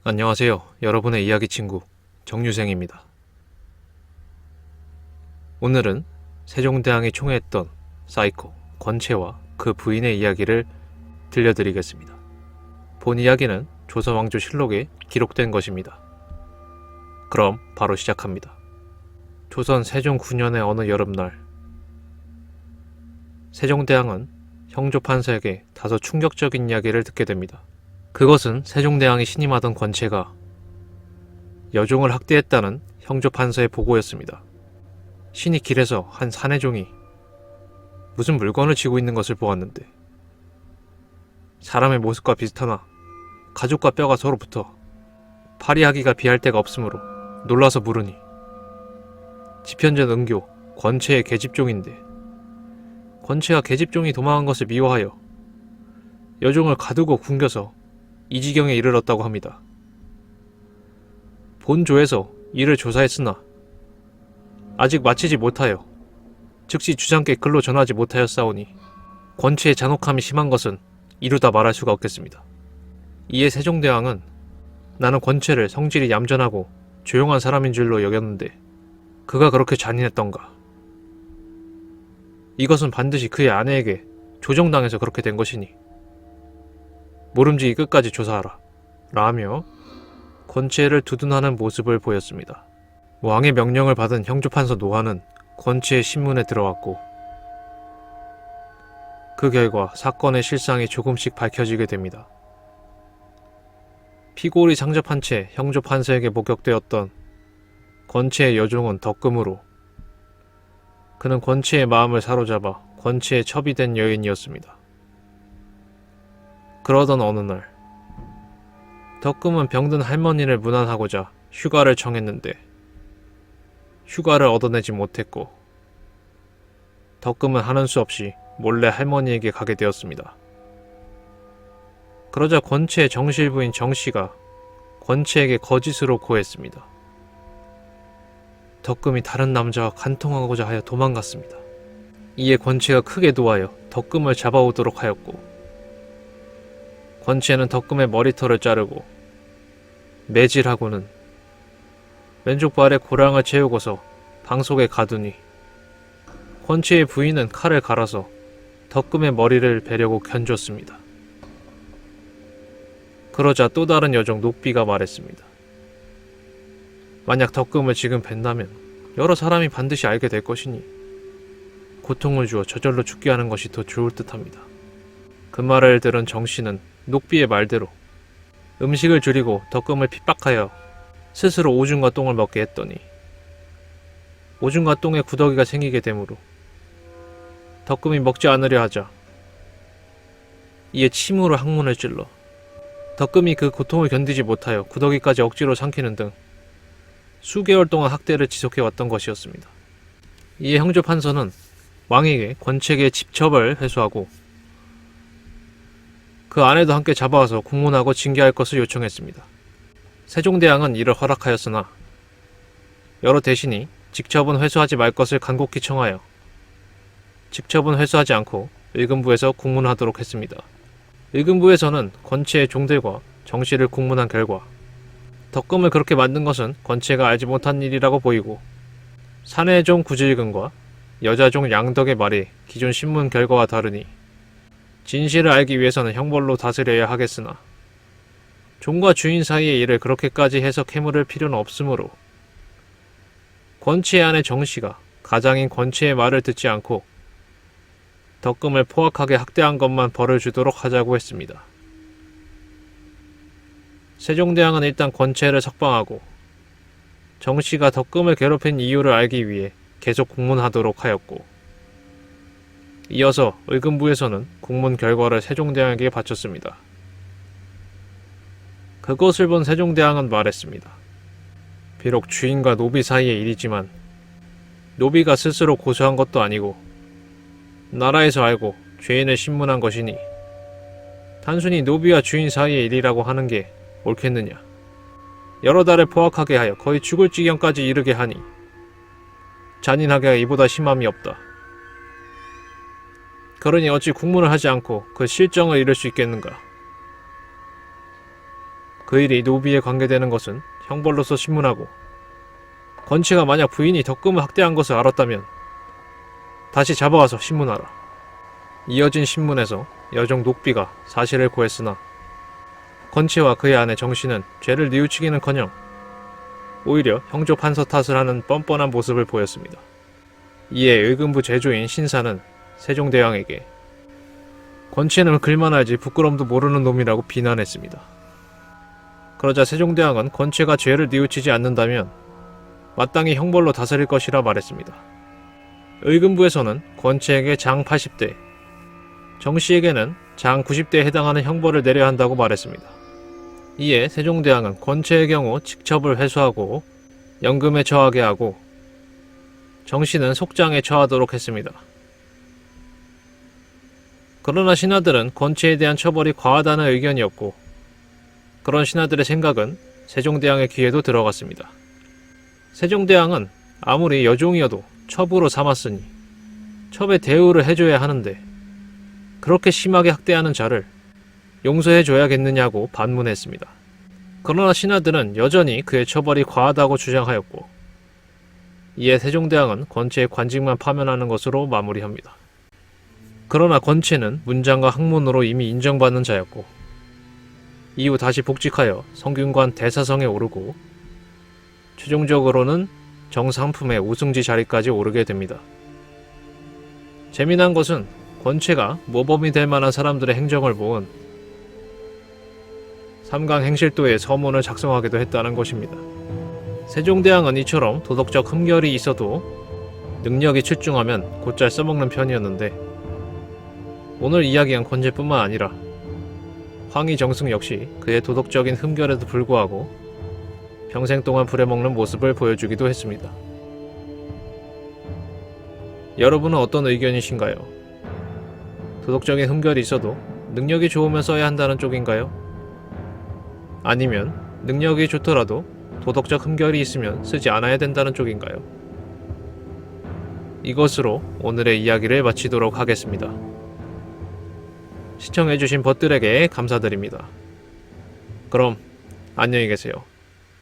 안녕하세요. 여러분의 이야기 친구 정유생입니다. 오늘은 세종대왕이 총애했던 사이코 권채와 그 부인의 이야기를 들려드리겠습니다. 본 이야기는 조선왕조실록에 기록된 것입니다. 그럼 바로 시작합니다. 조선 세종 9년의 어느 여름날, 세종대왕은 형조판서에게 다소 충격적인 이야기를 듣게 됩니다. 그것은 세종대왕이 신임하던 권채가 여종을 학대했다는 형조판서의 보고였습니다. 신이 길에서 한 사내종이 무슨 물건을 쥐고 있는 것을 보았는데 사람의 모습과 비슷하나 가죽과 뼈가 서로 붙어 파리하기가 비할 데가 없으므로 놀라서 물으니 지편전 은교 권채의 계집종인데 권채가 계집종이 도망한 것을 미워하여 여종을 가두고 굶겨서 이 지경에 이르렀다고 합니다. 본조에서 이를 조사했으나 아직 마치지 못하여 즉시 주장께 글로 전하지 못하였사오니 권채의 잔혹함이 심한 것은 이루다 말할 수가 없겠습니다. 이에 세종대왕은 나는 권채를 성질이 얌전하고 조용한 사람인 줄로 여겼는데 그가 그렇게 잔인했던가. 이것은 반드시 그의 아내에게 조종당해서 그렇게 된 것이니 모름지기 끝까지 조사하라 라며 권채를 두둔하는 모습을 보였습니다. 왕의 명령을 받은 형조판서 노하는 권채의 신문에 들어왔고 그 결과 사건의 실상이 조금씩 밝혀지게 됩니다. 피골이 상접한 채 형조판서에게 목격되었던 권채의 여종은 덕금으로 그는 권채의 마음을 사로잡아 권채의 첩이 된 여인이었습니다. 그러던 어느 날 덕금은 병든 할머니를 문안하고자 휴가를 청했는데 휴가를 얻어내지 못했고 덕금은 하는 수 없이 몰래 할머니에게 가게 되었습니다. 그러자 권채의 정실부인 정씨가 권채에게 거짓으로 고했습니다. 덕금이 다른 남자와 간통하고자 하여 도망갔습니다. 이에 권채가 크게 노하여 덕금을 잡아오도록 하였고 권채는 덕금의 머리털을 자르고 매질하고는 왼쪽 발에 고랑을 채우고서 방 속에 가두니 권채의 부인은 칼을 갈아서 덕금의 머리를 베려고 견줬습니다. 그러자 또 다른 여종 녹비가 말했습니다. 만약 덕금을 지금 벤다면 여러 사람이 반드시 알게 될 것이니 고통을 주어 저절로 죽게 하는 것이 더 좋을 듯합니다. 그 말을 들은 정씨는 녹비의 말대로 음식을 줄이고 덕금을 핍박하여 스스로 오줌과 똥을 먹게 했더니 오줌과 똥에 구더기가 생기게 되므로 덕금이 먹지 않으려 하자 이에 침으로 항문을 찔러 덕금이 그 고통을 견디지 못하여 구더기까지 억지로 삼키는 등 수개월 동안 학대를 지속해왔던 것이었습니다. 이에 형조판서는 왕에게 권채의 집첩을 회수하고 그 아내도 함께 잡아와서 국문하고 징계할 것을 요청했습니다. 세종대왕은 이를 허락하였으나 여러 대신이 직첩은 회수하지 말 것을 간곡히 청하여 직첩은 회수하지 않고 의금부에서 국문하도록 했습니다. 의금부에서는 권채의 종들과 정씨를 국문한 결과 덕금을 그렇게 만든 것은 권채가 알지 못한 일이라고 보이고 사내종 구질근과 여자종 양덕의 말이 기존 신문 결과와 다르니 진실을 알기 위해서는 형벌로 다스려야 하겠으나 종과 주인 사이의 일을 그렇게까지 해석해 물을 필요는 없으므로 권채의 아내 정씨가 가장인 권채의 말을 듣지 않고 덕금을 포악하게 학대한 것만 벌을 주도록 하자고 했습니다. 세종대왕은 일단 권채를 석방하고 정씨가 덕금을 괴롭힌 이유를 알기 위해 계속 국문하도록 하였고 이어서 의금부에서는 국문 결과를 세종대왕에게 바쳤습니다. 그것을 본 세종대왕은 말했습니다. 비록 주인과 노비 사이의 일이지만 노비가 스스로 고소한 것도 아니고 나라에서 알고 죄인을 신문한 것이니 단순히 노비와 주인 사이의 일이라고 하는 게 옳겠느냐. 여러 달을 포악하게 하여 거의 죽을 지경까지 이르게 하니 잔인하게 이보다 심함이 없다. 그러니 어찌 국문을 하지 않고 그 실정을 이룰 수 있겠는가. 그 일이 노비에 관계되는 것은 형벌로서 신문하고, 건치가 만약 부인이 덕금을 학대한 것을 알았다면 다시 잡아와서 신문하라. 이어진 신문에서 여종 녹비가 사실을 고했으나 건치와 그의 아내 정씨는 죄를 뉘우치기는커녕 오히려 형조 판서 탓을 하는 뻔뻔한 모습을 보였습니다. 이에 의금부 제조인 신사는 세종대왕에게 건치는 글만 알지 부끄럼도 모르는 놈이라고 비난했습니다. 그러자 세종대왕은 건치가 죄를 뉘우치지 않는다면 마땅히 형벌로 다스릴 것이라 말했습니다. 의금부에서는 건치에게 장 80대, 정씨에게는 장 90대에 해당하는 형벌을 내려야 한다고 말했습니다. 이에 세종대왕은 건치의 경우 직첩을 회수하고 연금에 처하게 하고 정씨는 속장에 처하도록 했습니다. 그러나 신하들은 건치에 대한 처벌이 과하다는 의견이었고, 그런 신하들의 생각은 세종대왕의 귀에도 들어갔습니다. 세종대왕은 아무리 여종이어도 첩으로 삼았으니 첩의 대우를 해줘야 하는데 그렇게 심하게 학대하는 자를 용서해줘야겠느냐고 반문했습니다. 그러나 신하들은 여전히 그의 처벌이 과하다고 주장하였고, 이에 세종대왕은 건치의 관직만 파면하는 것으로 마무리합니다. 그러나 건치는 문장과 학문으로 이미 인정받는 자였고, 이후 다시 복직하여 성균관 대사성에 오르고 최종적으로는 정상품의 우승지 자리까지 오르게 됩니다. 재미난 것은 건치가 모범이 될 만한 사람들의 행정을 모은 삼강행실도의 서문을 작성하기도 했다는 것입니다. 세종대왕은 이처럼 도덕적 흠결이 있어도 능력이 출중하면 곧잘 써먹는 편이었는데, 오늘 이야기한 건치뿐만 아니라 황희정승 역시 그의 도덕적인 흠결에도 불구하고 평생 동안 부려먹는 모습을 보여주기도 했습니다. 여러분은 어떤 의견이신가요? 도덕적인 흠결이 있어도 능력이 좋으면 써야 한다는 쪽인가요? 아니면 능력이 좋더라도 도덕적 흠결이 있으면 쓰지 않아야 된다는 쪽인가요? 이것으로 오늘의 이야기를 마치도록 하겠습니다. 시청해주신 벗들에게 감사드립니다. 그럼 안녕히 계세요.